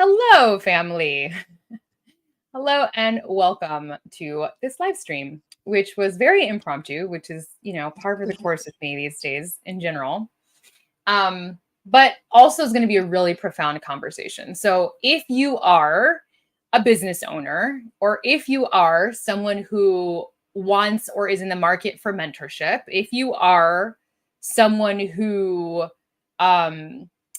Hello, family. Hello and welcome to this live stream, which was very impromptu, which is, par for the course with me these days in general. But also is going to be a really profound conversation. So if you are a business owner, or if you are someone who wants or is in the market for mentorship, if you are someone who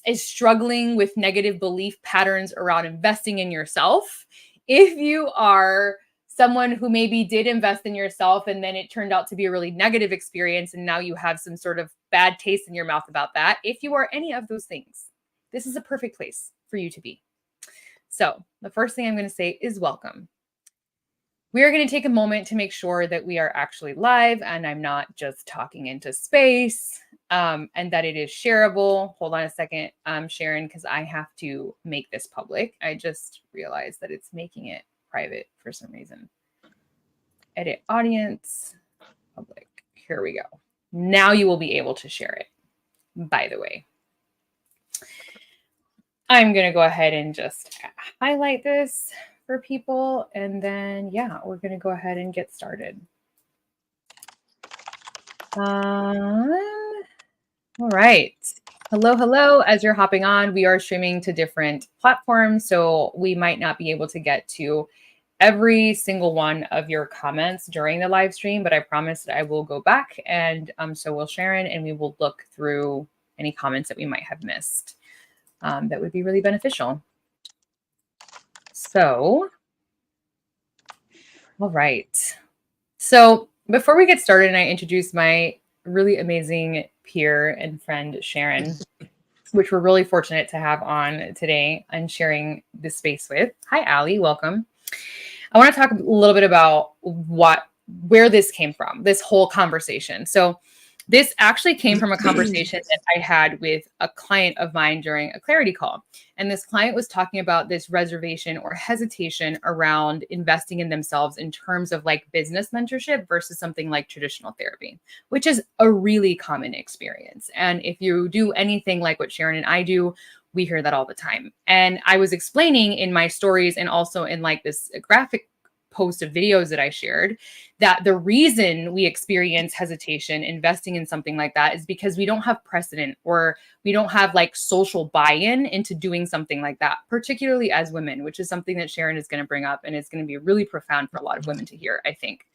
is struggling with negative belief patterns around investing in yourself, if you are someone who maybe did invest in yourself and then it turned out to be a really negative experience and now you have some sort of bad taste in your mouth about that, if you are any of those things, this is a perfect place for you to be. So the first thing I'm going to say is welcome. We are going to take a moment to make sure that we are actually live and I'm not just talking into space, and that it is shareable. Hold on a second, Sharon, because I have to make this public. I just realized that it's making it private for some reason. Edit audience, public. Here we go. Now you will be able to share it, by the way. I'm going to go ahead and just highlight this for people. And then, we're going to go ahead and get started. All right. Hello. As you're hopping on, we are streaming to different platforms, so we might not be able to get to every single one of your comments during the live stream, but I promise that I will go back and so will Sharon, and we will look through any comments that we might have missed. That would be really beneficial. So, all right. So before we get started and I introduce my really amazing peer and friend, Sharon, which we're really fortunate to have on today and sharing this space with. Hi, Allie. Welcome. I want to talk a little bit about where this came from, this whole conversation. So this actually came from a conversation that I had with a client of mine during a clarity call. And this client was talking about this reservation or hesitation around investing in themselves in terms of like business mentorship versus something like traditional therapy, which is a really common experience. And if you do anything like what Sharon and I do, we hear that all the time. And I was explaining in my stories and also in like this graphic post of videos that I shared that the reason we experience hesitation investing in something like that is because we don't have precedent or we don't have like social buy-in into doing something like that, particularly as women, which is something that Sharon is going to bring up and it's going to be really profound for a lot of women to hear, I think.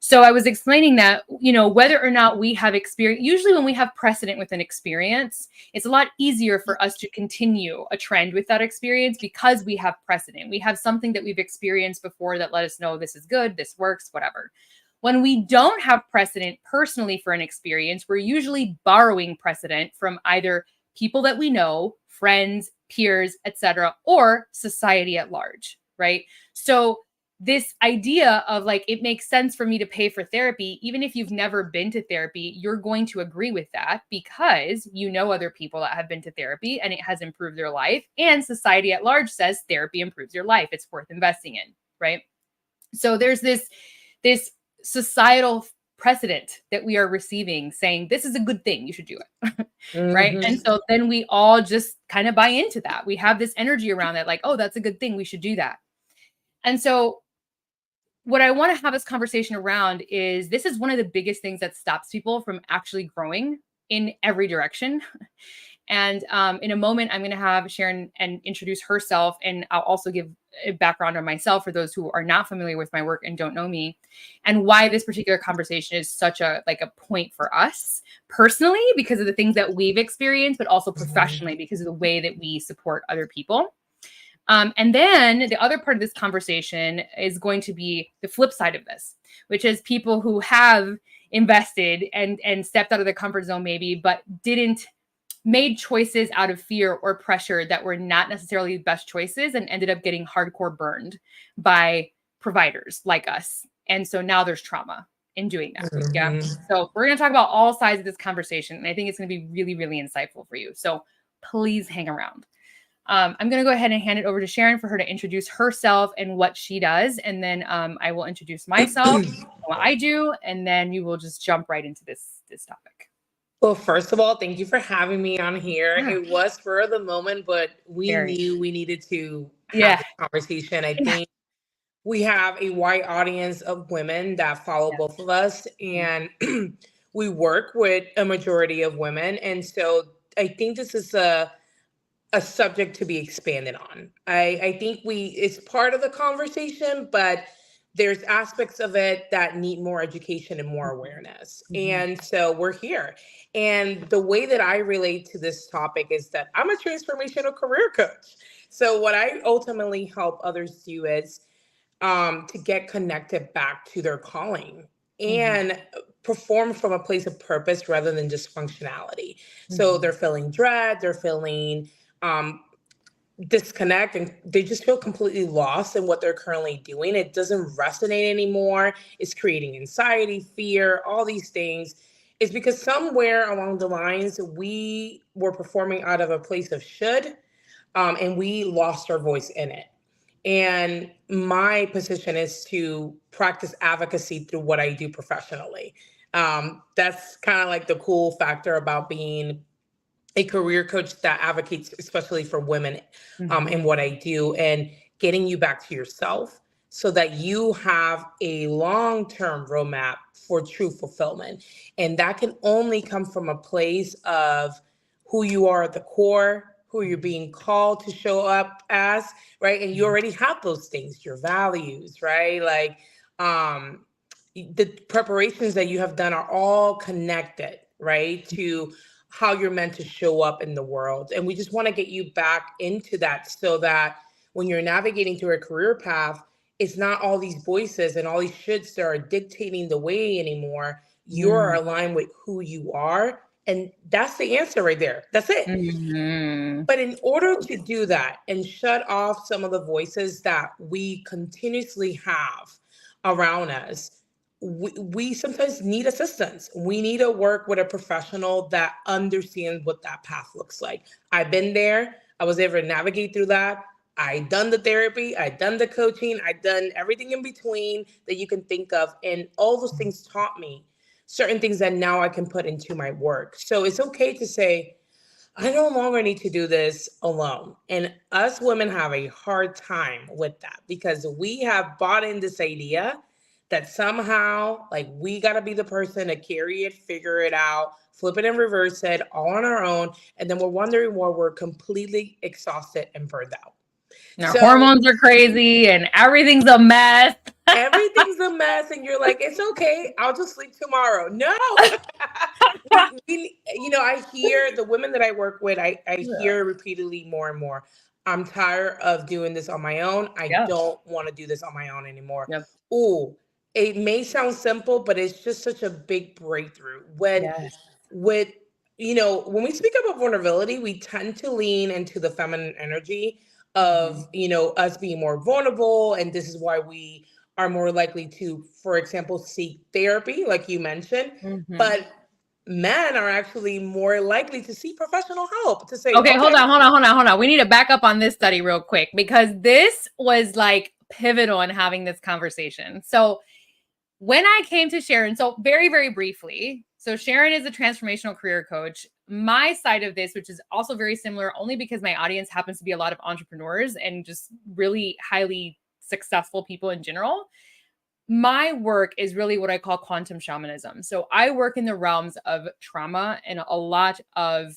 So I was explaining that, whether or not we have experience, usually when we have precedent with an experience, it's a lot easier for us to continue a trend with that experience because we have precedent. We have something that we've experienced before that let us know this is good, this works, whatever. When we don't have precedent personally for an experience, we're usually borrowing precedent from either people that we know, friends, peers, etc., or society at large, right? So this idea of like, it makes sense for me to pay for therapy, even if you've never been to therapy, you're going to agree with that because you know other people that have been to therapy and it has improved their life. And society at large says therapy improves your life. It's worth investing in, right? So there's this societal precedent that we are receiving saying this is a good thing, you should do it. Right. Mm-hmm. And so then we all just kind of buy into that. We have this energy around that, like, oh, that's a good thing, we should do that. And so what I want to have this conversation around is this is one of the biggest things that stops people from actually growing in every direction. And in a moment, I'm going to have Sharon and introduce herself, and I'll also give a background on myself for those who are not familiar with my work and don't know me, and why this particular conversation is such a point for us personally because of the things that we've experienced, but also professionally because of the way that we support other people. And then the other part of this conversation is going to be the flip side of this, which is people who have invested and stepped out of their comfort zone maybe, but didn't made choices out of fear or pressure that were not necessarily the best choices and ended up getting hardcore burned by providers like us. And so now there's trauma in doing that. Mm-hmm. Yeah. So we're going to talk about all sides of this conversation. And I think it's going to be really, really insightful for you. So please hang around. I'm going to go ahead and hand it over to Sharon for her to introduce herself and what she does. And then I will introduce myself, what I do, and then we will just jump right into this topic. Well, first of all, thank you for having me on here. Yeah. It was for the moment, but we Very. knew we needed to have Yeah. this conversation. I Yeah. think we have a wide audience of women that follow Yeah. both of us, and we work with a majority of women. And so I think this is a subject to be expanded on. I think it's part of the conversation, but there's aspects of it that need more education and more awareness. Mhm. And so we're here. And the way that I relate to this topic is that I'm a transformational career coach. So what I ultimately help others do is to get connected back to their calling Mhm. and perform from a place of purpose rather than just functionality. So Mhm. they're feeling dread, they're feeling um, disconnect, and they just feel completely lost in what they're currently doing. It doesn't resonate anymore. It's creating anxiety, fear, all these things. It's because somewhere along the lines, we were performing out of a place of should, and we lost our voice in it. And my position is to practice advocacy through what I do professionally. That's kind of like the cool factor about being a career coach that advocates, especially for women, in Mhm. what I do, and getting you back to yourself so that you have a long term roadmap for true fulfillment. And that can only come from a place of who you are at the core, who you're Mhm. being called to show up as, right? And you Mhm. already have those things, your values, right? Like, um, the preparations that you have done are all connected, right, to how you're meant to show up in the world. And we just want to get you back into that so that when you're navigating through a career path, it's not all these voices and all these shoulds that are dictating the way anymore. You're Mhm. aligned with who you are. And that's the answer right there. That's it. Mhm. But in order to do that and shut off some of the voices that we continuously have around us, we sometimes need assistance. We need to work with a professional that understands what that path looks like. I've been there. I was able to navigate through that. I done the therapy, I done the coaching, I done everything in between that you can think of. And all those things taught me certain things that now I can put into my work. So it's okay to say, I no longer need to do this alone. And us women have a hard time with that because we have bought in this idea that somehow, like, we got to be the person to carry it, figure it out, flip it and reverse it all on our own. And then we're wondering why we're completely exhausted and burned out. And our So hormones are crazy and everything's a mess. everything's a mess, and you're like, it's okay, I'll just sleep tomorrow. No. I hear the women that I work with, I Yeah. hear repeatedly more and more, I'm tired of doing this on my own. I Yeah. don't want to do this on my own anymore. Yep. Ooh, it may sound simple, but it's just such a big breakthrough when Yes. with when we speak about vulnerability, we tend to lean into the feminine energy Mhm. of us being more vulnerable, and this is why we are more likely to, for example, seek therapy like you mentioned. Mhm. But men are actually more likely to seek professional help to say, Okay, okay. hold on. We need to back up on this study real quick because this was like pivotal in having this conversation. So, when I came to Sharon, so very, very briefly, so Sharon is a transformational career coach. My side of this, which is also very similar, only because my audience happens to be a lot of entrepreneurs and just really highly successful people in general. My work is really what I call quantum shamanism. So I work in the realms of trauma and a lot of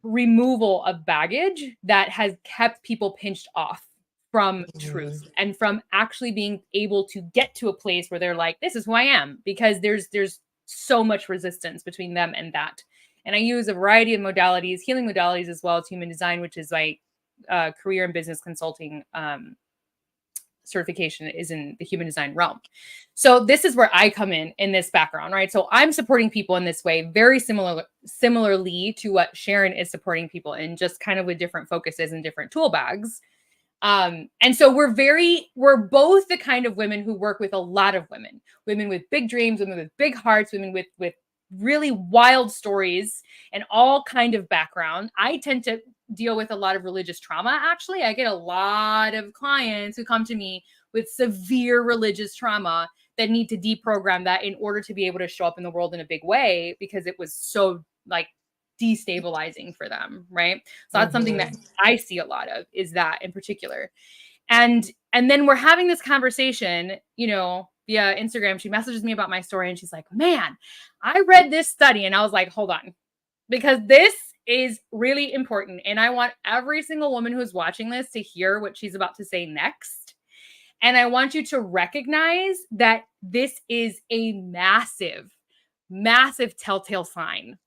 removal of baggage that has kept people pinched off from Mhm. truth and from actually being able to get to a place where they're like, this is who I am, because there's so much resistance between them and that. And I use a variety of modalities, healing modalities, as well as human design, which is my career and business consulting certification is in the human design realm. So this is where I come in this background, right? So I'm supporting people in this way, very similarly to what Sharon is supporting people in, just kind of with different focuses and different tool bags. And so we're both the kind of women who work with a lot of women with big dreams, women with big hearts, women with really wild stories and all kind of background. I tend to deal with a lot of religious trauma. Actually, I get a lot of clients who come to me with severe religious trauma that need to deprogram that in order to be able to show up in the world in a big way, because it was so like destabilizing for them, right? So that's something that I see a lot of, is that in particular. And then we're having this conversation, you know, via Instagram. She messages me about my story and she's like, man, I read this study. And I was like, hold on, because this is really important. And I want every single woman who's watching this to hear what she's about to say next. And I want you to recognize that this is a massive, massive telltale sign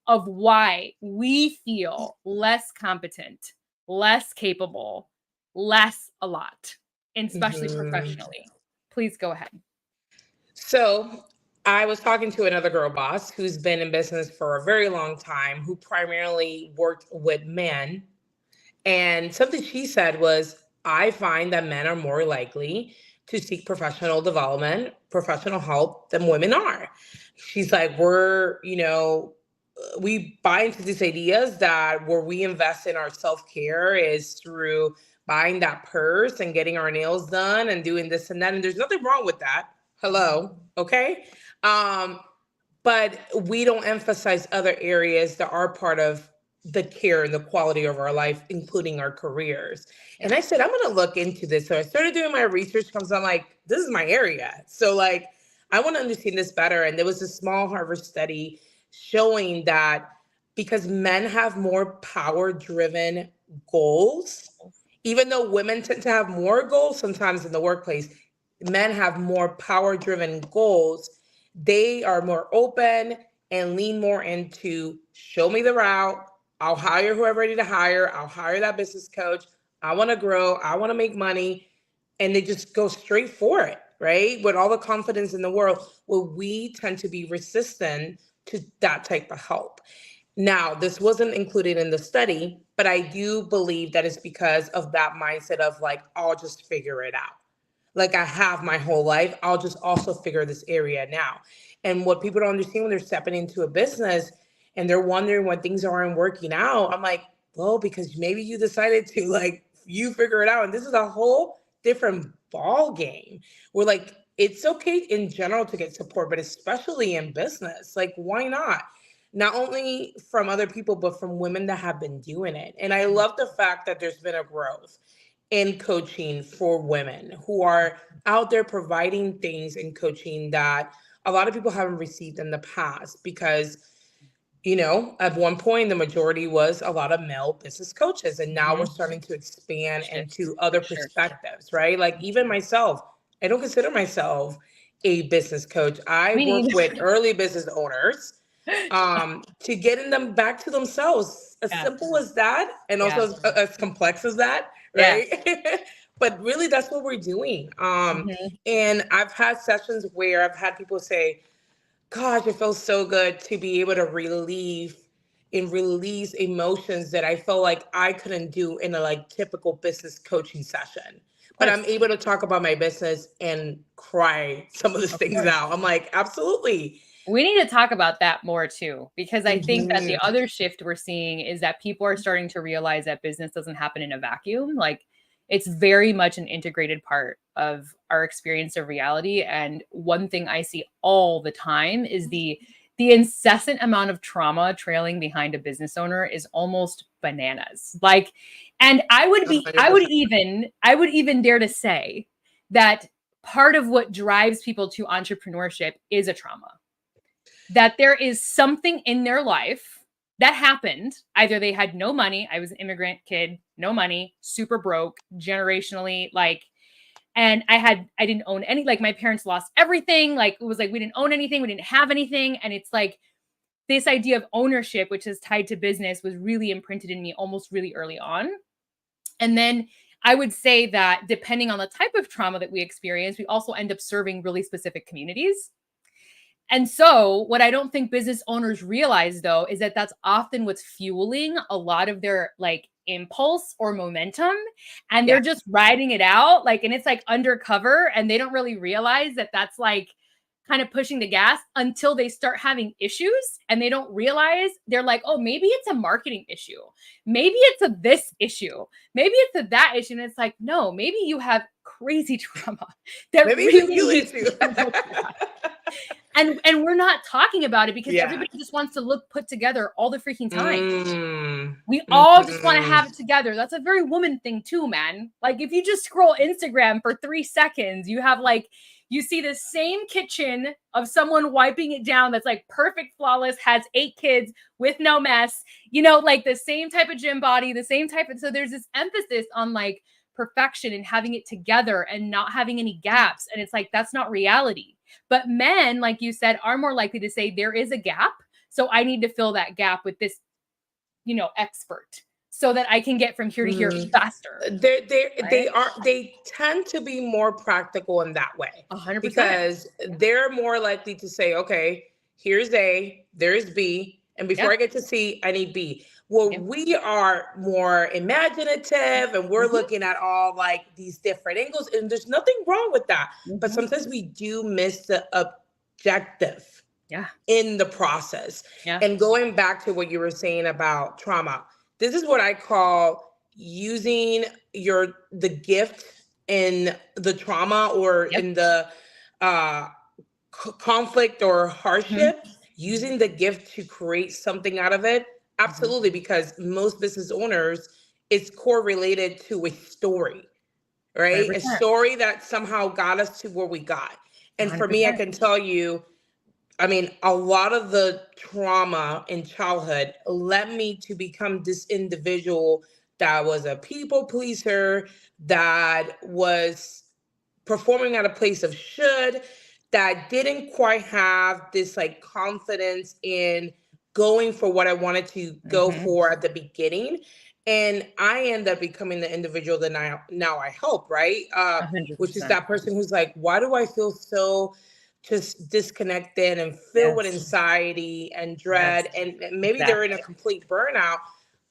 of why we feel less competent, less capable, less a lot, and especially professionally. Please go ahead. So I was talking to another girl boss who's been in business for a very long time, who primarily worked with men. And something she said was, I find that men are more likely to seek professional development, professional help than women are. She's like, we buy into these ideas that where we invest in our self-care is through buying that purse and getting our nails done and doing this and that. And there's nothing wrong with that. Hello. Okay. But we don't emphasize other areas that are part of the care and the quality of our life, including our careers. And I said, I'm going to look into this. So I started doing my research because I'm like, this is my area. So like, I want to understand this better. And there was a small Harvard study showing that because men have more power-driven goals, even though women tend to have more goals sometimes in the workplace, men have more power-driven goals. They are more open and lean more into show me the route. I'll hire whoever I need to hire. I'll hire that business coach. I want to grow. I want to make money. And they just go straight for it, right? With all the confidence in the world. Well, we tend to be resistant to that type of help. Now, this wasn't included in the study, but I do believe that it's because of that mindset of like, I'll just figure it out. Like I have my whole life. I'll just also figure this area now. And what people don't understand when they're stepping into a business and they're wondering when things aren't working out, I'm like, well, because maybe you decided to like, you figure it out. And this is a whole different ball game where like, it's okay in general to get support, but especially in business, like why not? Not only from other people, but from women that have been doing it. And I love the fact that there's been a growth in coaching for women who are out there providing things in coaching that a lot of people haven't received in the past because, you know, at one point, the majority was a lot of male business coaches. And now we're starting to expand into other perspectives, right? Like even myself, I don't consider myself a business coach. I work with early business owners to getting them back to themselves. As simple as that. And also as complex as that, right? But really that's what we're doing. And I've had sessions where I've had people say, gosh, it feels so good to be able to release emotions that I felt like I couldn't do in a like typical business coaching session. But I'm able to talk about my business and cry some of these things out. I'm like, absolutely. We need to talk about that more too, because I think that the other shift we're seeing is that people are starting to realize that business doesn't happen in a vacuum. Like it's very much an integrated part of our experience of reality. And one thing I see all the time is the incessant amount of trauma trailing behind a business owner is almost bananas. Like, and I would even dare to say that part of what drives people to entrepreneurship is a trauma. That there is something in their life that happened. Either they had no money. I was an immigrant kid, no money, super broke, generationally, like, and I didn't own any, like my parents lost everything. Like it was like, we didn't own anything. We didn't have anything. And it's like this idea of ownership, which is tied to business, was really imprinted in me almost really early on. And then I would say that depending on the type of trauma that we experience, we also end up serving really specific communities. And so what I don't think business owners realize though, is that that's often what's fueling a lot of their like impulse or momentum. And they're just riding it out. Like, and it's like undercover and they don't really realize that that's like kind of pushing the gas until they start having issues and they don't realize. They're like, oh, maybe it's a marketing issue. Maybe it's a this issue. Maybe it's a that issue. And it's like, no, maybe you have crazy trauma that Maybe really you needs need to be looked at. And we're not talking about it because Yeah. everybody just wants to look put together all the freaking time. Mm. We all just want to Mhm. have it together. That's a very woman thing too, man. Like if you just scroll Instagram for 3 seconds, you have like, you see the same kitchen of someone wiping it down that's like perfect, flawless, has 8 kids with no mess, you know, like the same type of gym body, the same type of, so there's this emphasis on like perfection and having it together and not having any gaps. And it's like, that's not reality. But men, like you said, are more likely to say there is a gap. So I need to fill that gap with this, you know, expert so that I can get from here to here faster. They tend to be more practical in that way 100%. because they're more likely to say, okay, here's A, there's B, and before I get to C, I need B. Well, we are more imaginative and we're looking at all like these different angles, and there's nothing wrong with that. But sometimes we do miss the objective in the process. And going back to what you were saying about trauma, this is what I call using the gift in the trauma or in the conflict or hardship, using the gift to create something out of it. Absolutely, because most business owners, it's correlated to a story, right? 100%. A story that somehow got us to where we got. And for me, I can tell you, I mean, a lot of the trauma in childhood led me to become this individual that was a people pleaser, that was performing at a place of should, that didn't quite have this like confidence in going for what I wanted to go for at the beginning. And I end up becoming the individual that now I help, right? Which is that person who's like, why do I feel so just disconnected and filled with anxiety and dread? And maybe they're in a complete burnout.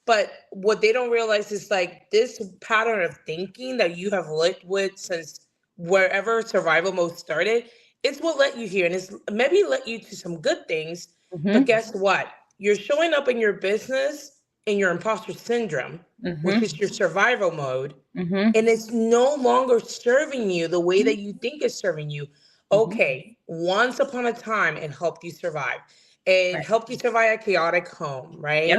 But what they don't realize is like this pattern of thinking that you have lived with since wherever survival mode started, it's what led you here. And it's maybe led you to some good things. But guess what? You're showing up in your business in your imposter syndrome, which is your survival mode. And it's no longer serving you the way that you think it's serving you. Okay, once upon a time, it helped you survive. It helped you survive a chaotic home, right?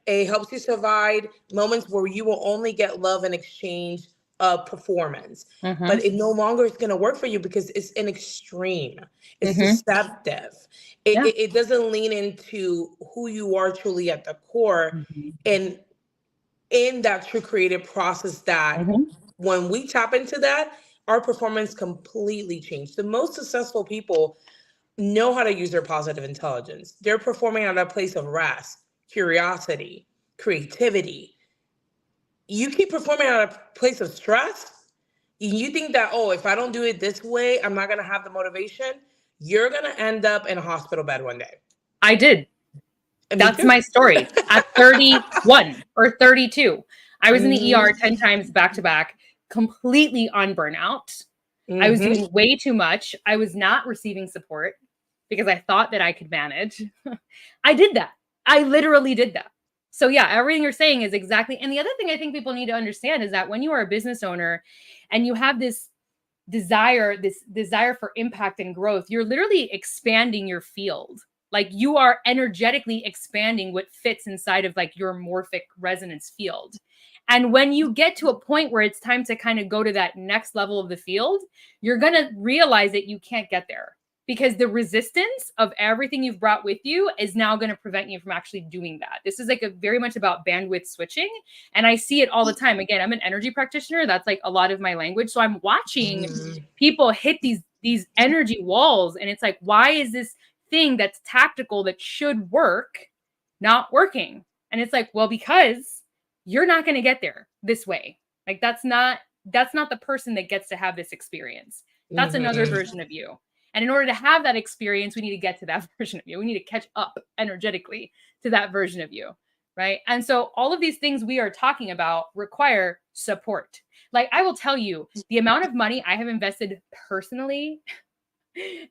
It helps you survive moments where you will only get love in exchange of performance. But it no longer is going to work for you because it's an extreme. It's deceptive. It doesn't lean into who you are truly at the core. And in that true creative process that when we tap into that, our performance completely changed. The most successful people know how to use their positive intelligence. They're performing at a place of rest, curiosity, creativity. You keep performing at a place of stress, you think that, oh, if I don't do it this way, I'm not going to have the motivation. You're going to end up in a hospital bed one day. I did. That's my story. At 31 or 32, I was in the ER 10 times back to back, completely on burnout. I was doing way too much. I was not receiving support because I thought that I could manage. I did that. I literally did that. So yeah, everything you're saying is exactly. And the other thing I think people need to understand is that when you are a business owner and you have this desire for impact and growth, you're literally expanding your field. Like you are energetically expanding what fits inside of like your morphic resonance field. And when you get to a point where it's time to kind of go to that next level of the field, you're going to realize that you can't get there because the resistance of everything you've brought with you is now going to prevent you from actually doing that. This is like a very much about bandwidth switching. And I see it all the time. Again, I'm an energy practitioner. That's like a lot of my language. So I'm watching people hit these energy walls. And it's like, why is this thing that's tactical that should work not working? And it's like, well, because you're not going to get there this way. Like that's not the person that gets to have this experience. That's another version of you. And in order to have that experience, we need to get to that version of you. We need to catch up energetically to that version of you, right? And so all of these things we are talking about require support. Like I will tell you, the amount of money I have invested personally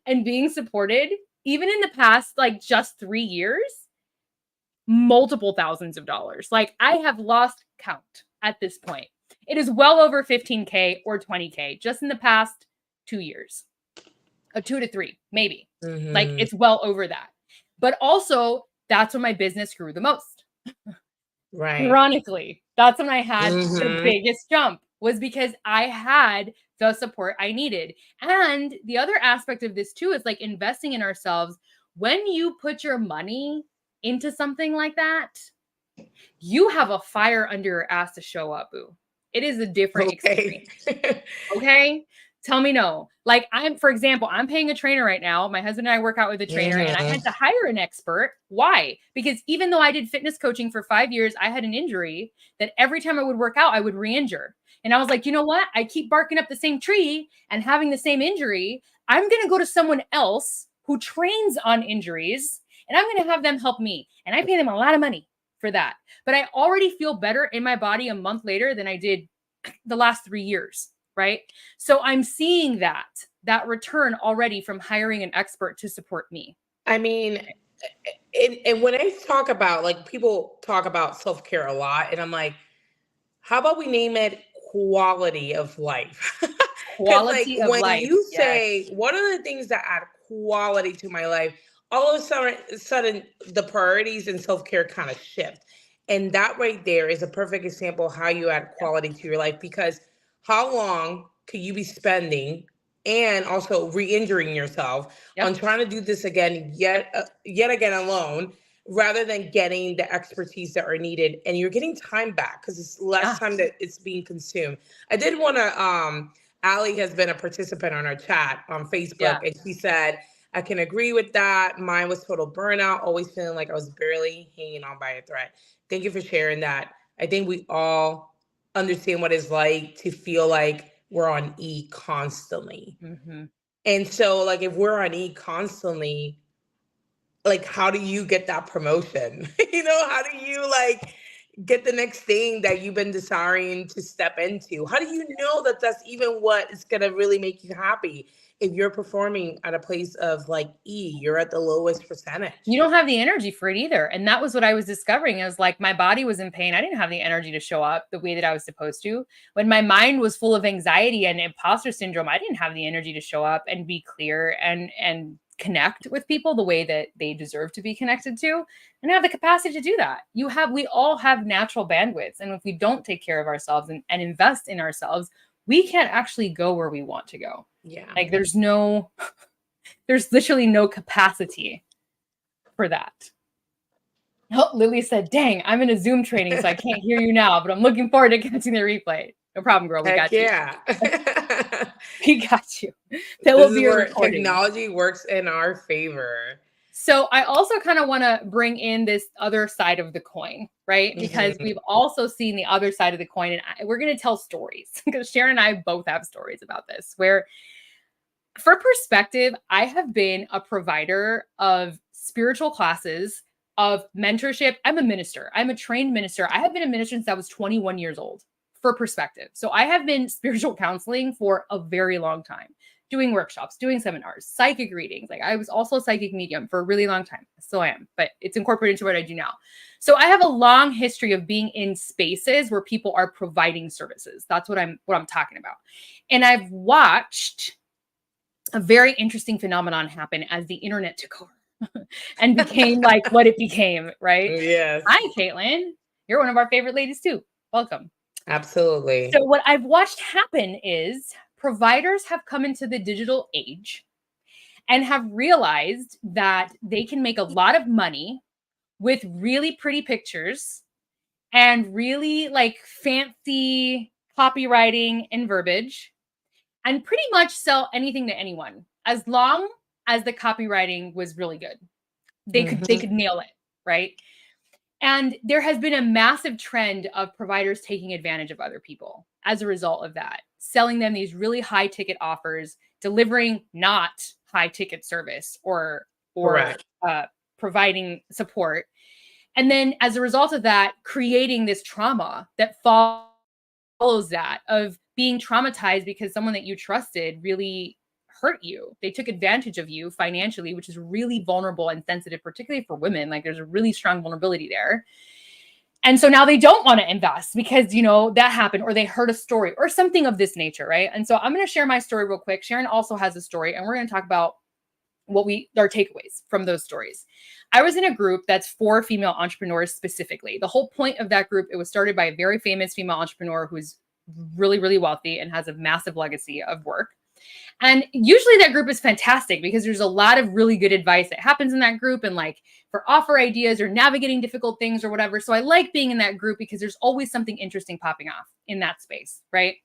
and being supported, even in the past, like just 3 years, multiple thousands of dollars. Like I have lost count at this point It is well over 15K or 20K just in the past 2 years. 2 to 3, maybe. Like Mhm. it's well over that. But also, that's when my business grew the most. Right. Ironically, that's when I had the Mhm. biggest jump, was because I had the support I needed. And the other aspect of this too is like investing in ourselves. When you put your money into something like that, you have a fire under your ass to show up, boo. It is a different Okay. experience. Okay. Tell me no. Like for example, I'm paying a trainer right now. My husband and I work out with a trainer, and I had Mhm. to hire an expert. Why? Because even though I did fitness coaching for 5 years, I had an injury that every time I would work out, I would re-injure. And I was like, you know what? I keep barking up the same tree and having the same injury. I'm going to go to someone else who trains on injuries, and I'm going to have them help me. And I pay them a lot of money for that. But I already feel better in my body a month later than I did the last 3 years, right? So I'm seeing that return already from hiring an expert to support me. I mean, and when I talk about, like, people talk about self-care a lot, and I'm like, how about we name it quality of life? Because, like, Quality of when life. you Yes. say, what are the things that add quality to my life? All of a sudden the priorities and self-care kind of shift. And that right there is a perfect example of how you add Yep. quality to your life, because how long could you be spending and also re-injuring yourself on Yep. trying to do this again, yet again alone, rather than getting the expertise that are needed, and you're getting time back because it's less Yeah. time that it's being consumed. I did want to Allie has been a participant on our chat on Facebook, Yeah. and she said, I can agree with that. Mine was total burnout, always feeling like I was barely hanging on by a thread. Thank you for sharing that. I think we all understand what it's like to feel like we're on E constantly. Mm-hmm. And so, like, if we're on E constantly, like, how do you get that promotion? How do you, like, get the next thing that you've been desiring to step into? How do you know that that's even what is going to really make you happy? If you're performing at a place of, like, E, you're at the lowest percentage. You don't have the energy for it either. And that was what I was discovering. I was like, my body was in pain. I didn't have the energy to show up the way that I was supposed to. When my mind was full of anxiety and imposter syndrome, I didn't have the energy to show up and be clear and connect with people the way that they deserve to be connected to, and have the capacity to do that. We all have natural bandwidths. And if we don't take care of ourselves and invest in ourselves, we can't actually go where we want to go. Yeah. Like there's literally no capacity for that. Oh, Lily said, dang, I'm in a Zoom training, so I can't hear you now, but I'm looking forward to catching the replay. No problem, girl. We Heck got you. yeah. We got you. That This will is be a where recording. technology works in our favor. So I also kind of want to bring in this other side of the coin, right? Because Mhm. we've also seen the other side of the coin, and we're going to tell stories because Sharon and I both have stories about this, where for perspective, I have been a provider of spiritual classes, of mentorship. I'm a minister. I'm a trained minister. I have been a minister since I was 21 years old, for perspective. So I have been spiritual counseling for a very long time, doing workshops, doing seminars, psychic readings. Like I was also a psychic medium for a really long time. I still am, but it's incorporated into what I do now. So I have a long history of being in spaces where people are providing services. That's what I'm talking about. And I've watched a very interesting phenomenon happen as the internet took over and became like what it became, right? Yes, Hi, Caitlin. You're one of our favorite ladies too. Welcome. absolutely. So, what I've watched happen is providers have come into the digital age and have realized that they can make a lot of money with really pretty pictures and really like fancy copywriting and verbiage, and pretty much sell anything to anyone as long as the copywriting was really good. They Mhm. could nail it, right? And there has been a massive trend of providers taking advantage of other people as a result of that, selling them these really high ticket offers, delivering not high ticket service or Correct. providing support. And then as a result of that, creating this trauma that follows that, of being traumatized because someone that you trusted really hurt you. They took advantage of you financially, which is really vulnerable and sensitive, particularly for women. Like there's a really strong vulnerability there. And so now they don't want to invest because, you know, that happened, or they heard a story or something of this nature, right? And so I'm going to share my story real quick. Sharon also has a story, and we're going to talk about our takeaways from those stories. I was in a group that's for female entrepreneurs specifically. The whole point of that group, it was started by a very famous female entrepreneur who's really, really wealthy and has a massive legacy of work. And usually that group is fantastic because there's a lot of really good advice that happens in that group, and like for offer ideas or navigating difficult things or whatever. So I like being in that group because there's always something interesting popping off in that space, right?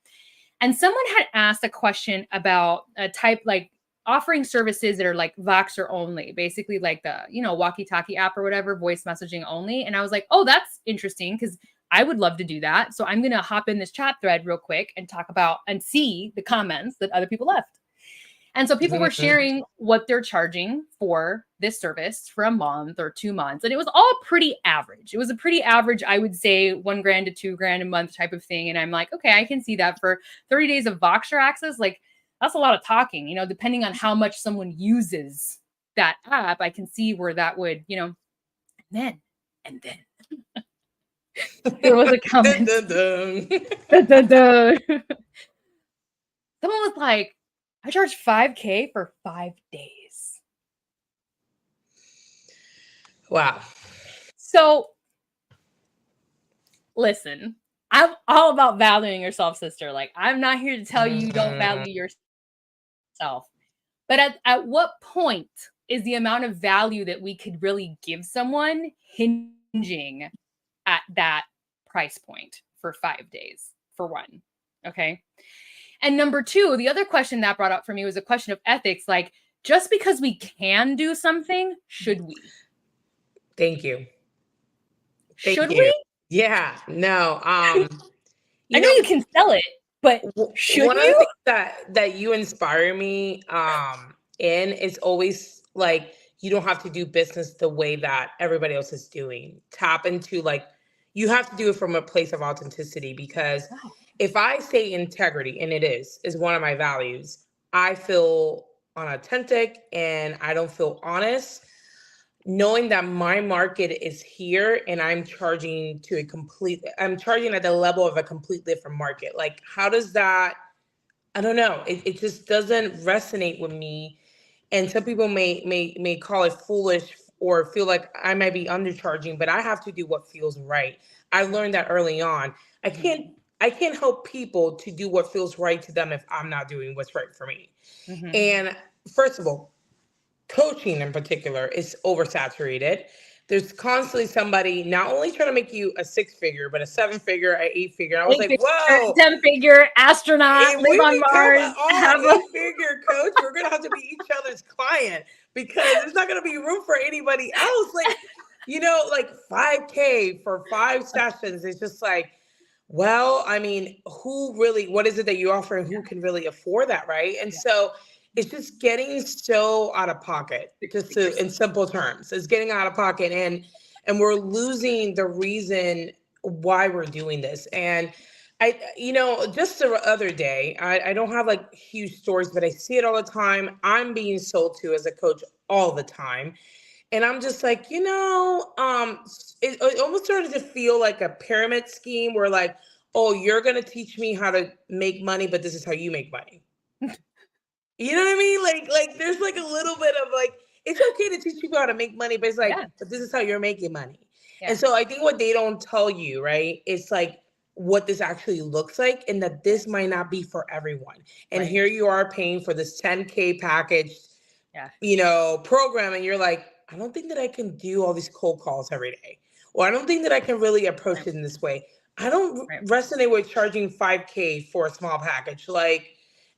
And someone had asked a question about a type, like offering services that are like Voxer only, basically like the, you know, walkie-talkie app or whatever, voice messaging only. And I was like, oh, that's interesting because I would love to do that. So I'm going to hop in this chat thread real quick and talk about and see the comments that other people left. And so people were sharing what they're charging for this service for a month or 2 months. And it was all pretty average. It was a pretty average, I would say, $1,000 to $2,000 a month type of thing. And I'm like, okay, I can see that for 30 days of Voxer access. Like, that's a lot of talking, you know, depending on how much someone uses that app. I can see where that would, you know, and then there was a comment. Someone was like, I charge $5,000 for 5 days. Wow. So listen, I'm all about valuing yourself, sister. Like, I'm not here to tell you don't value yourself. But at what point is the amount of value that we could really give someone hinging at that price point for 5 days, for one? Okay. And number two, the other question that brought up for me was a question of ethics. Like, just because we can do something, should we? Thank you. Should we? Yeah, no. I know you can sell it, but should one you? of the things that you inspire me in is always like, you don't have to do business the way that everybody else is doing. Tap into, like, you have to do it from a place of authenticity, because if I say integrity, and it is one of my values, I feel unauthentic and I don't feel honest, knowing that my market is here and I'm charging at the level of a completely different market. Like, how does that, I don't know. It just doesn't resonate with me. And some people may call it foolish or feel like I might be undercharging, but I have to do what feels right. I learned that early on. I can't help people to do what feels right to them if I'm not doing what's right for me. And first of all, coaching in particular is oversaturated. There's constantly somebody not only trying to make you a 6-figure, but a 7-figure, an 8-figure. I was like, whoa, 10-figure astronaut, live on Mars. Have an 8-figure coach, we're gonna have to be each other's client, because there's not gonna be room for anybody else. Like, you know, like $5,000 for 5 sessions is just like, well, I mean, what is it that you offer and who can really afford that, right? And so it's just getting so out of pocket, in simple terms. It's getting out of pocket, and we're losing the reason why we're doing this. And just the other day, I don't have like huge stories, but I see it all the time. I'm being sold to as a coach all the time. And I'm just like, it almost started to feel like a pyramid scheme where, like, oh, you're going to teach me how to make money, but this is how you make money. You know what I mean? Like there's like a little bit of like, it's okay to teach people how to make money, but it's like, but this is how you're making money. Yeah. And so I think what they don't tell you, right, it's like what this actually looks like, and that this might not be for everyone. And here you are paying for this $10,000 package, program. And you're like, I don't think that I can do all these cold calls every day. Or I don't think that I can really approach it in this way. I don't resonate with charging $5,000 for a small package. Like,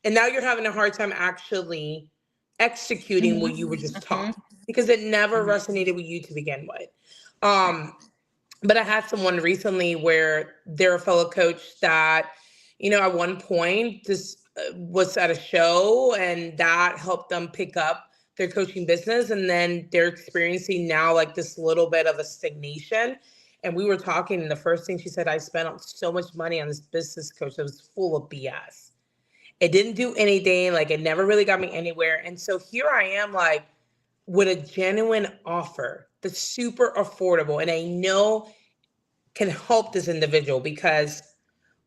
and now you're having a hard time actually executing what you were just taught, because it never resonated with you to begin with. But I had someone recently where they're a fellow coach that, at one point just was at a show, and that helped them pick up their coaching business. And then they're experiencing now like this little bit of a stagnation. And we were talking, and the first thing she said, I spent so much money on this business coach that was full of BS. It didn't do anything. Like, it never really got me anywhere. And so here I am, like, with a genuine offer that's super affordable. And I know can help this individual, because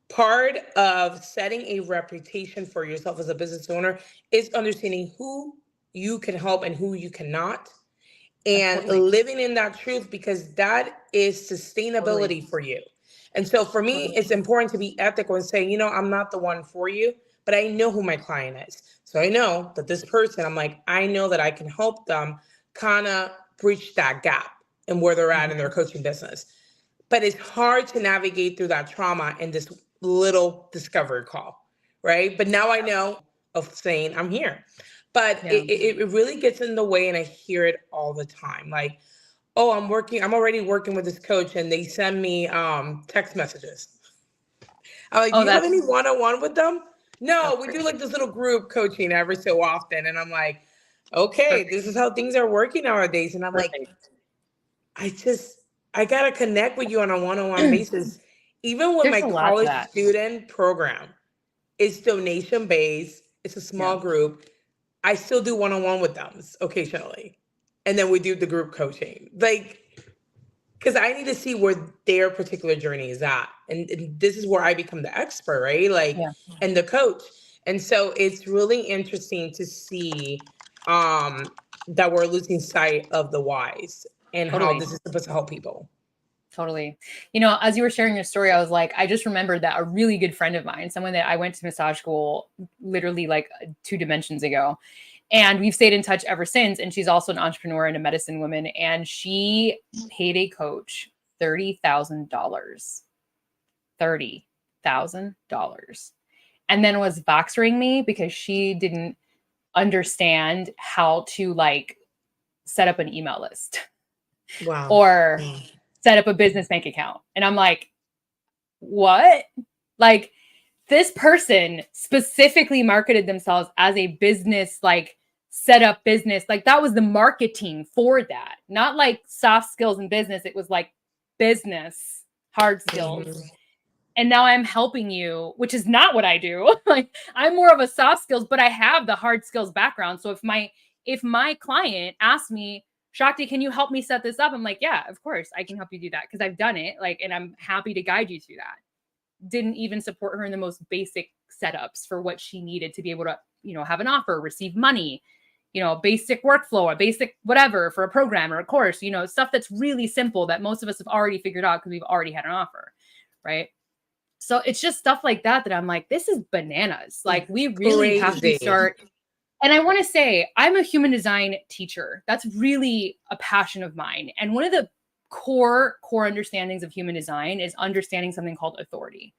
part of setting a reputation for yourself as a business owner is understanding who you can help and who you cannot, and Totally. living in that truth, because that is sustainability for you. And so for me, it's important to be ethical and say, I'm not the one for you, but I know who my client is. So I know that this person, I'm like, I know that I can help them kind of bridge that gap and where they're at in their coaching business. But it's hard to navigate through that trauma in this little discovery call, right? But now I know of saying I'm here. But it really gets in the way, and I hear it all the time. Like, oh, I'm already working with this coach, and they send me text messages. I'm like, do you have any one-on-one with them? No, we do like this little group coaching every so often. And I'm like, okay, this is how things are working nowadays. And I'm like, I gotta connect with you on a one-on-one basis. Even with my college student program, it's donation based. It's a small group. I still do one-on-one with them occasionally. And then we do the group coaching. Like, because I need to see where their particular journey is at. And this is where I become the expert, right? Like, and the coach. And so it's really interesting to see that we're losing sight of the whys and how this is supposed to help people. Totally. As you were sharing your story, I was like, I just remembered that a really good friend of mine, someone that I went to massage school literally like 2 dimensions ago, and we've stayed in touch ever since. And she's also an entrepreneur and a medicine woman. And she paid a coach $30,000, $30,000, and then was boxering me because she didn't understand how to like set up an email list. Wow. Or set up a business bank account. And I'm like, what? Like, this person specifically marketed themselves as a business, like set up business. Like that was the marketing for that, not like soft skills in business. It was like business, hard skills. And now I'm helping you, which is not what I do. Like I'm more of a soft skills, but I have the hard skills background. So if my client asks me, Shakti, can you help me set this up? I'm like, yeah, of course I can help you do that, because I've done it. Like, and I'm happy to guide you through that. Didn't even support her in the most basic setups for what she needed to be able to, have an offer, receive money, basic workflow, a basic whatever for a program or a course, stuff that's really simple that most of us have already figured out because we've already had an offer, right? So it's just stuff like that I'm like, this is bananas. Like we really have to start. And I want to say, I'm a human design teacher. That's really a passion of mine. And one of the core understandings of human design is understanding something called authority,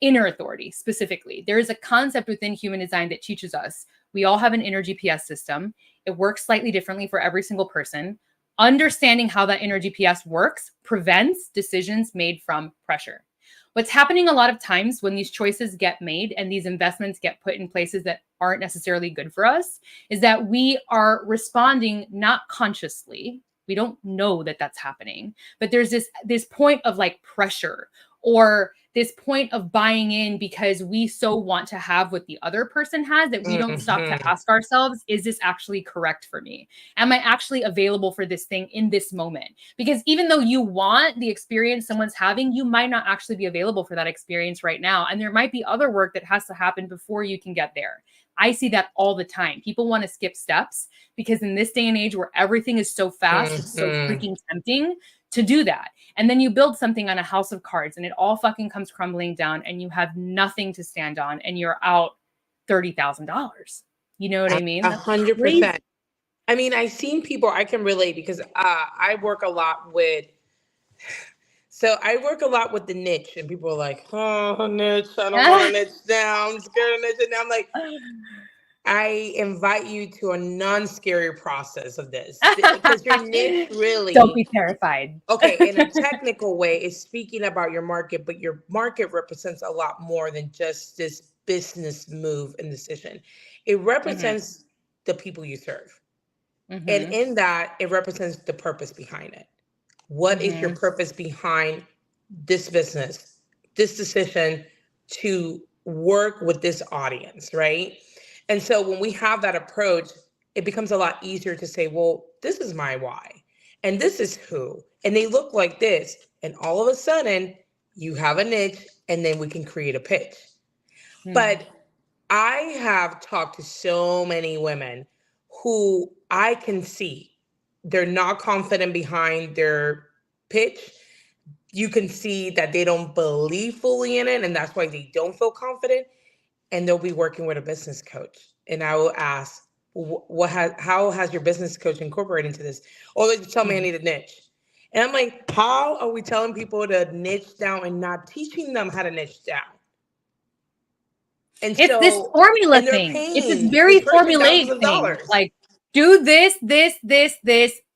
inner authority specifically. There is a concept within human design that teaches us we all have an inner GPS system. It works slightly differently for every single person. Understanding how that inner GPS works prevents decisions made from pressure. What's happening a lot of times when these choices get made and these investments get put in places that aren't necessarily good for us is that we are responding not consciously. We don't know that that's happening, but there's this point of like pressure or this point of buying in because we so want to have what the other person has that we don't stop to ask ourselves, is this actually correct for me? Am I actually available for this thing in this moment? Because even though you want the experience someone's having, you might not actually be available for that experience right now. And there might be other work that has to happen before you can get there. I see that all the time. People want to skip steps because in this day and age where everything is so fast, it's so freaking tempting to do that. And then you build something on a house of cards and it all fucking comes crumbling down and you have nothing to stand on and you're out $30,000. You know what I mean? 100%. I mean, I've seen people, I can relate because I work a lot with the niche, and people are like, oh, niche, I don't want to niche down. I'm scared of niche. And I'm like, I invite you to a non-scary process of this, because your niche really... Don't be terrified. Okay, in a technical way, is speaking about your market, but your market represents a lot more than just this business move and decision. It represents the people you serve. And in that, it represents the purpose behind it. What is your purpose behind this business, this decision to work with this audience, right? And so when we have that approach, it becomes a lot easier to say, well, this is my why, and this is who, and they look like this, And all of a sudden, you have a niche, and then we can create a pitch. But I have talked to so many women who I can see they're not confident behind their pitch. You can see that they don't believe fully in it, and that's why they don't feel confident. And they'll be working with a business coach. And I will ask, how has your business coach incorporated into this? Or they just tell me I need a niche. And I'm like, how are we telling people to niche down and not teaching them how to niche down? And it's this formula thing. It's this very formulaic thing. Like, do this,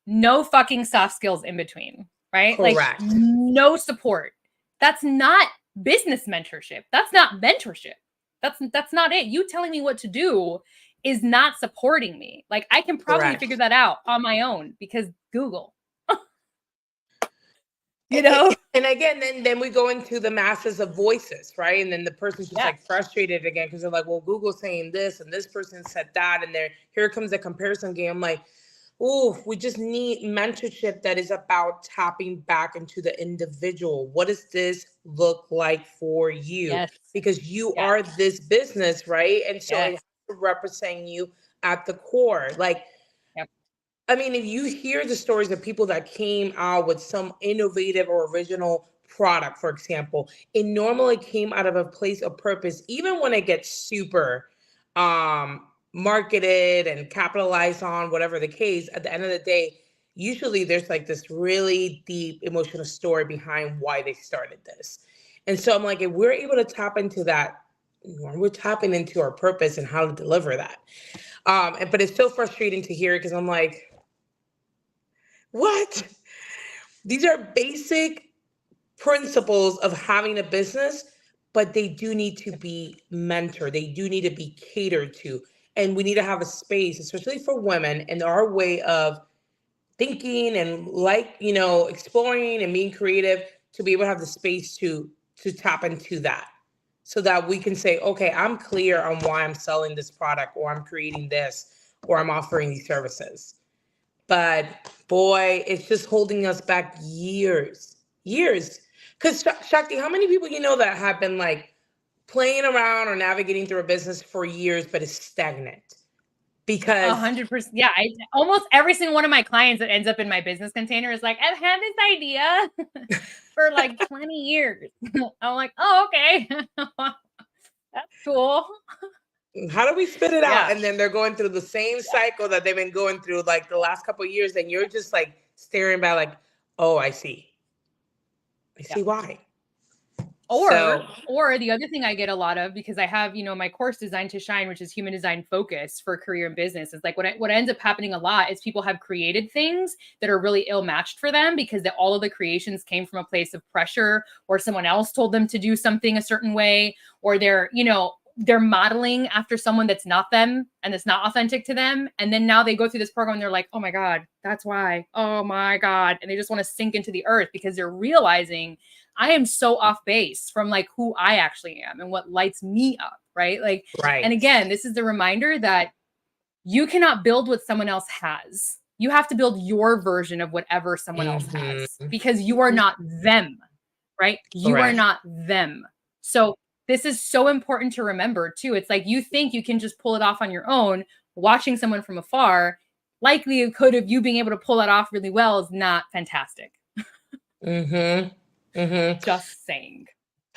no fucking soft skills in between, right? Correct. Like, no support. That's not business mentorship. That's not mentorship. That's not it. You telling me what to do is not supporting me. Like, I can probably figure that out on my own because Google. You know? And again, then we go into the masses of voices, right? And then the person's just like frustrated again because they're like, well, Google's saying this and this person said that. And here comes the comparison game. I'm like, oh, we just need mentorship that is about tapping back into the individual. What does this look like for you? Yes. Because you are this business, right? And so it has to represent you at the core. Like, I mean, if you hear the stories of people that came out with some innovative or original product, for example, it normally came out of a place of purpose, even when it gets super marketed and capitalized on, whatever the case. At the end of the day, usually there's like this really deep emotional story behind why they started this. And so I'm like, if we're able to tap into that, we're tapping into our purpose and how to deliver that. But it's so frustrating to hear because I'm like, what? These are basic principles of having a business, but they do need to be mentored. They do need to be catered to. And we need to have a space, especially for women and our way of thinking and exploring and being creative to be able to have the space to tap into that so that we can say, okay, I'm clear on why I'm selling this product or I'm creating this or I'm offering these services. But boy, it's just holding us back years. Because Shakti, how many people you know that have been like playing around or navigating through a business for years, but is stagnant? Because 100%. Yeah. Almost every single one of my clients that ends up in my business container is like, I've had this idea for like 20 years. I'm like, oh, okay. That's cool. How do we spit it out? And then they're going through the same cycle that they've been going through like the last couple of years. And you're just like staring by like, oh, I see why. Or the other thing I get a lot of, because I have, my course Design to Shine, which is human design focus for career and business, is like what ends up happening a lot is people have created things that are really ill-matched for them because all of the creations came from a place of pressure or someone else told them to do something a certain way, or they're modeling after someone that's not them and that's not authentic to them. And then now they go through this program and they're like, oh my God, that's why. Oh my God. And they just want to sink into the earth because they're realizing I am so off base from like who I actually am and what lights me up. Right. Like, and again, this is the reminder that you cannot build what someone else has. You have to build your version of whatever someone else has because you are not them. Right. You are not them. So this is so important to remember too. It's like you think you can just pull it off on your own, watching someone from afar. Likelihood of you being able to pull that off really well is not fantastic. Just saying.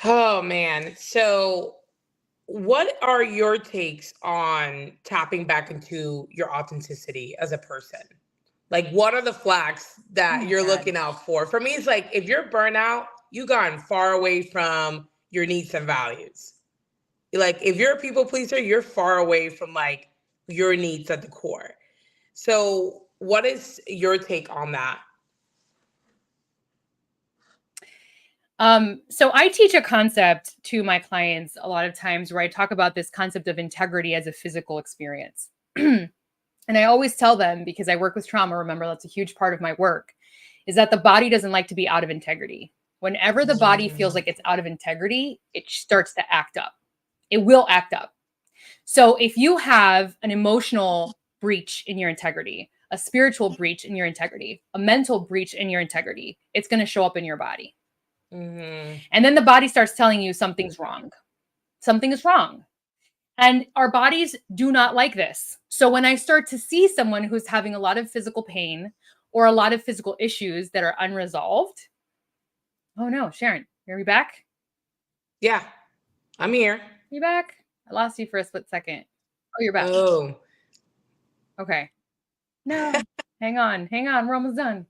Oh man. So what are your takes on tapping back into your authenticity as a person? Like, what are the flags that you're looking out for? For me, it's like, if you're burnout, you've gone far away from your needs and values. Like, if you're a people pleaser, you're far away from like your needs at the core. So what is your take on that? So I teach a concept to my clients a lot of times where I talk about this concept of integrity as a physical experience. And I always tell them, because I work with trauma, remember, that's a huge part of my work, is that the body doesn't like to be out of integrity. Whenever the body feels like it's out of integrity, it starts to act up. It will act up. So if you have an emotional breach in your integrity, a spiritual breach in your integrity, a mental breach in your integrity, it's going to show up in your body. And then the body starts telling you something's wrong. Something is wrong. And our bodies do not like this. So when I start to see someone who's having a lot of physical pain or a lot of physical issues that are unresolved, oh no, Sharon, are you back? Yeah, I'm here. You back? I lost you for a split second. Oh, you're back. Oh. Okay. No, hang on. We're almost done.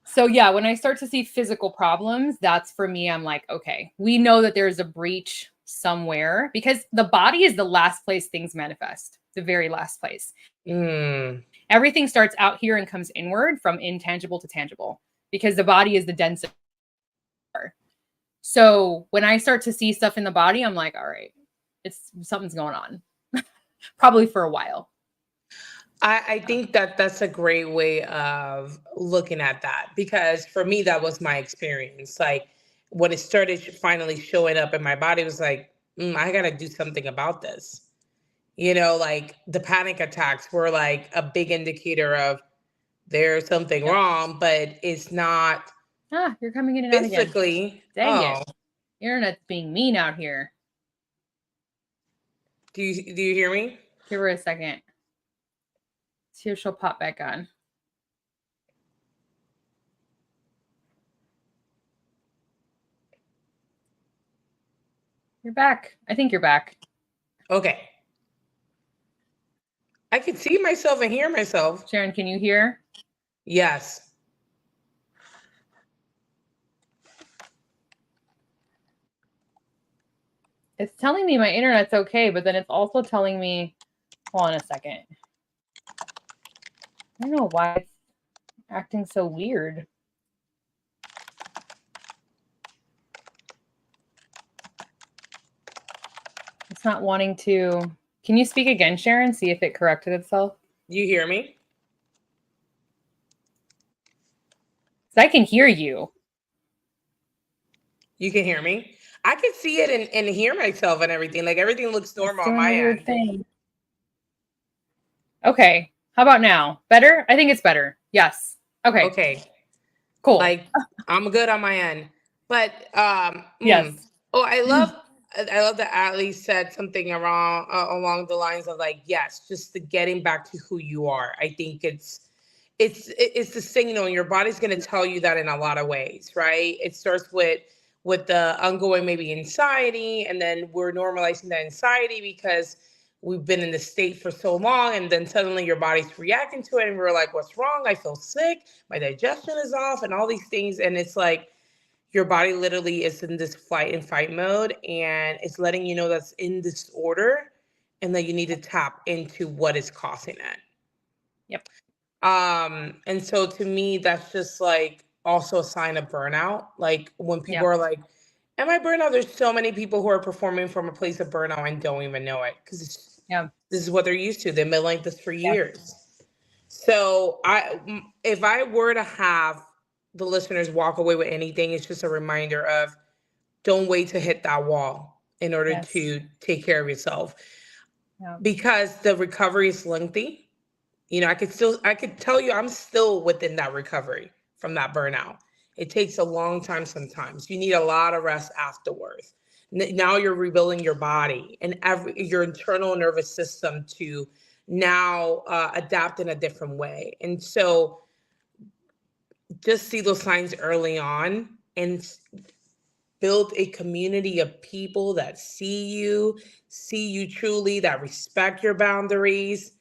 So yeah, when I start to see physical problems, that's for me, I'm like, okay, we know that there's a breach somewhere because the body is the last place things manifest, the very last place. Everything starts out here and comes inward from intangible to tangible because the body is the densest. So when I start to see stuff in the body, I'm like, all right, something's going on, probably for a while. I think that that's a great way of looking at that, because for me, that was my experience. Like when it started finally showing up in my body, it was like, I got to do something about this. Like the panic attacks were like a big indicator of there's something wrong, but it's not. You're coming in and out again. Physically. Dang it. Internet's being mean out here. Do you hear me? Give her a second. See if she'll pop back on. You're back. I think you're back. Okay. I can see myself and hear myself. Sharon, can you hear? Yes. It's telling me my internet's okay, but then it's also telling me, hold on a second. I don't know why it's acting so weird. It's not wanting to. Can you speak again, Sharon? See if it corrected itself. You hear me? I can hear you. You can hear me? I can see it and hear myself and everything. Like everything looks normal on my end. Thing. Okay. How about now? Better? I think it's better. Yes. Okay. Okay. Cool. Like I'm good on my end. But yes. Oh, I love that Ali said something along the lines of like, yes, just the getting back to who you are. I think it's the signal. Your body's going to tell you that in a lot of ways, right? It starts with the ongoing maybe anxiety, and then we're normalizing that anxiety because we've been in the state for so long, and then suddenly your body's reacting to it, and we're like, what's wrong? I feel sick, my digestion is off, and all these things. And it's like your body literally is in this flight and fight mode, and it's letting you know that's in disorder and that you need to tap into what is causing it. Yep. And so to me, that's just like also a sign of burnout. Like when people are like, am I burnout? There's so many people who are performing from a place of burnout and don't even know it, because this is what they're used to. They've been like this for years. So if I were to have the listeners walk away with anything, it's just a reminder of don't wait to hit that wall in order to take care of yourself, because the recovery is lengthy. I could tell you I'm still within that recovery from that burnout. It takes a long time sometimes. You need a lot of rest afterwards. Now you're rebuilding your body and your internal nervous system to now adapt in a different way. And so just see those signs early on and build a community of people that see you truly, that respect your boundaries.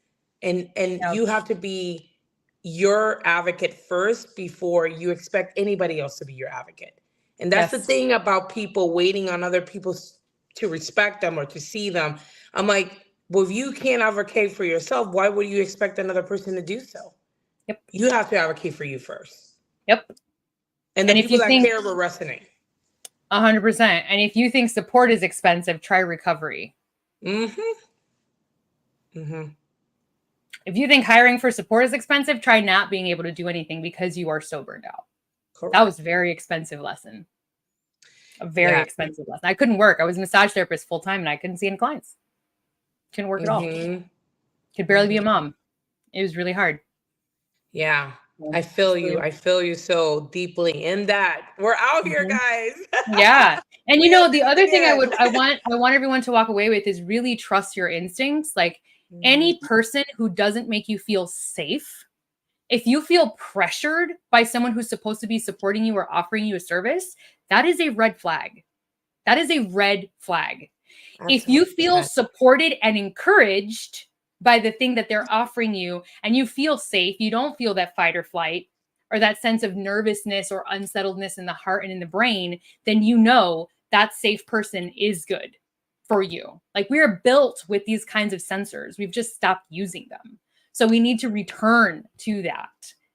And you have to be your advocate first before you expect anybody else to be your advocate. And that's the thing about people waiting on other people to respect them or to see them. I'm like, well, if you can't advocate for yourself, why would you expect another person to do so? Yep. You have to advocate for you first. Yep. And the people that care will resonate. 100%. And if you think support is expensive, try recovery. If you think hiring for support is expensive, try not being able to do anything because you are so burned out. Correct. That was a very expensive lesson. A very expensive lesson. I couldn't work. I was a massage therapist full time and I couldn't see any clients. Couldn't work at all. Could barely be a mom. It was really hard. Yeah. I feel you. I feel you so deeply in that. We're out here, Mhm. guys. Yeah. And We the other thing understand. I want everyone to walk away with is really trust your instincts. Like any Mhm. person who doesn't make you feel safe, if you feel pressured by someone who's supposed to be supporting you or offering you a service, that is a red flag. That is a red flag. If you feel 100%. supported and encouraged by the thing that they're offering you and you feel safe, you don't feel that fight or flight or that sense of nervousness or unsettledness in the heart and in the brain, then you know that safe person is good for you. Like we are built with these kinds of sensors. We've just stopped using them. So we need to return to that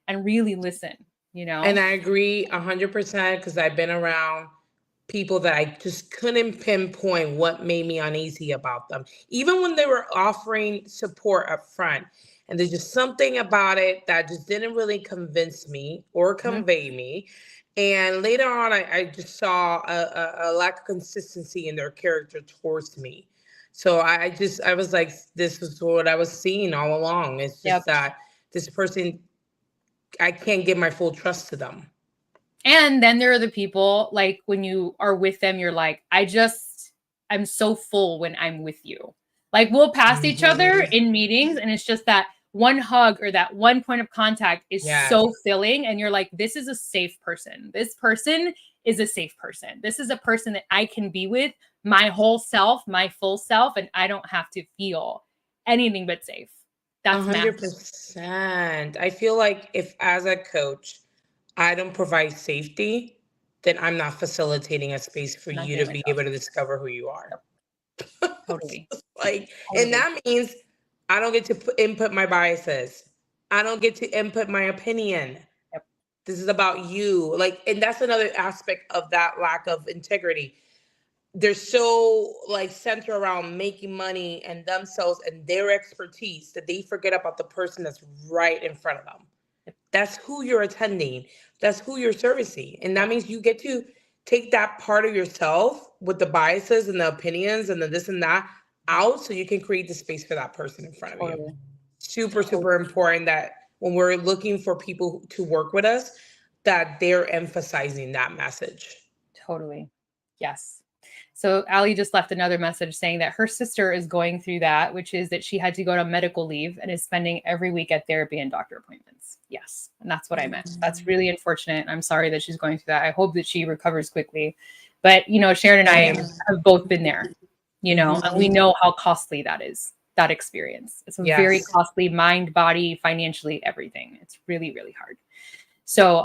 and really listen, And I agree 100% because I've been around people that I just couldn't pinpoint what made me uneasy about them. Even when they were offering support up front. And there's just something about it that just didn't really convince me or Mhm. convey me. And later on, I just saw a lack of consistency in their character towards me. So I was like, this is what I was seeing all along. It's just Yep. that this person, I can't give my full trust to them. And then there are the people like when you are with them, you're like, I'm so full when I'm with you. Like we'll pass each other Mhm. in meetings, and it's just that one hug or that one point of contact is Yes. so filling. And you're like, this is a safe person. This person is a safe person. This is a person that I can be with my whole self, my full self, and I don't have to feel anything but safe. That's massive. 100%. I feel like if as a coach, I don't provide safety, then I'm not facilitating a space for I'm not you doing to my be job. able to discover who you are. Yep. Totally. Like, and Totally. that means I don't get to input my biases. I don't get to input my opinion. Yep. This is about you. Like, and that's another aspect of that lack of integrity. They're so like centered around making money and themselves and their expertise that they forget about the person that's right in front of them. That's who you're attending. That's who you're servicing. And that Yep. means you get to take that part of yourself with the biases and the opinions and the this and that out so you can create the space for that person in front of you. Totally. Super, Totally. super important that when we're looking for people to work with us, that they're emphasizing that message. Totally. Yes. So Ali just left another message saying that her sister is going through that, which is that she had to go on medical leave and is spending every week at therapy and doctor appointments. Yes. And that's what I meant. That's really unfortunate. I'm sorry that she's going through that. I hope that she recovers quickly. But, Sharon and I Same. have both been there, and we Mhm. know how costly that is, that experience. It's a very Yes. costly mind, body, financially, everything. It's really, really hard. So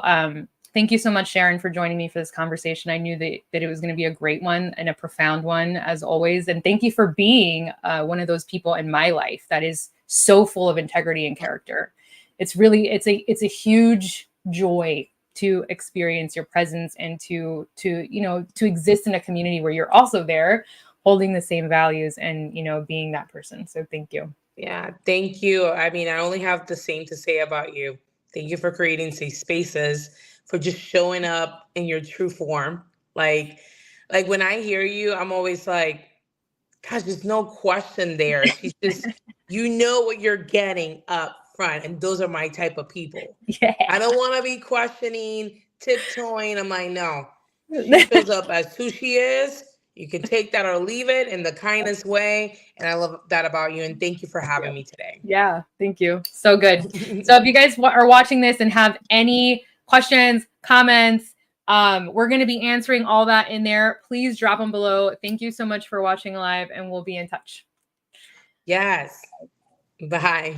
thank you so much, Sharon, for joining me for this conversation. I knew that it was going to be a great one and a profound one, as always. And thank you for being one of those people in my life that is so full of integrity and character. It's a huge joy to experience your presence and to exist in a community where you're also there holding the same values and being that person. So thank you. Yeah, thank you. I mean, I only have the same to say about you. Thank you for creating safe spaces, for just showing up in your true form. Like when I hear you, I'm always like, gosh, there's no question there. She's just, you know what you're getting up front. And those are my type of people. Yeah. I don't want to be questioning, tiptoeing. I'm like, no, she shows up as who she is. You can take that or leave it in the kindest way. And I love that about you. And thank you for having me today. Yeah, thank you. So good. So if you guys are watching this and have any questions, comments, we're going to be answering all that in there. Please drop them below. Thank you so much for watching live, and we'll be in touch. Yes. Bye.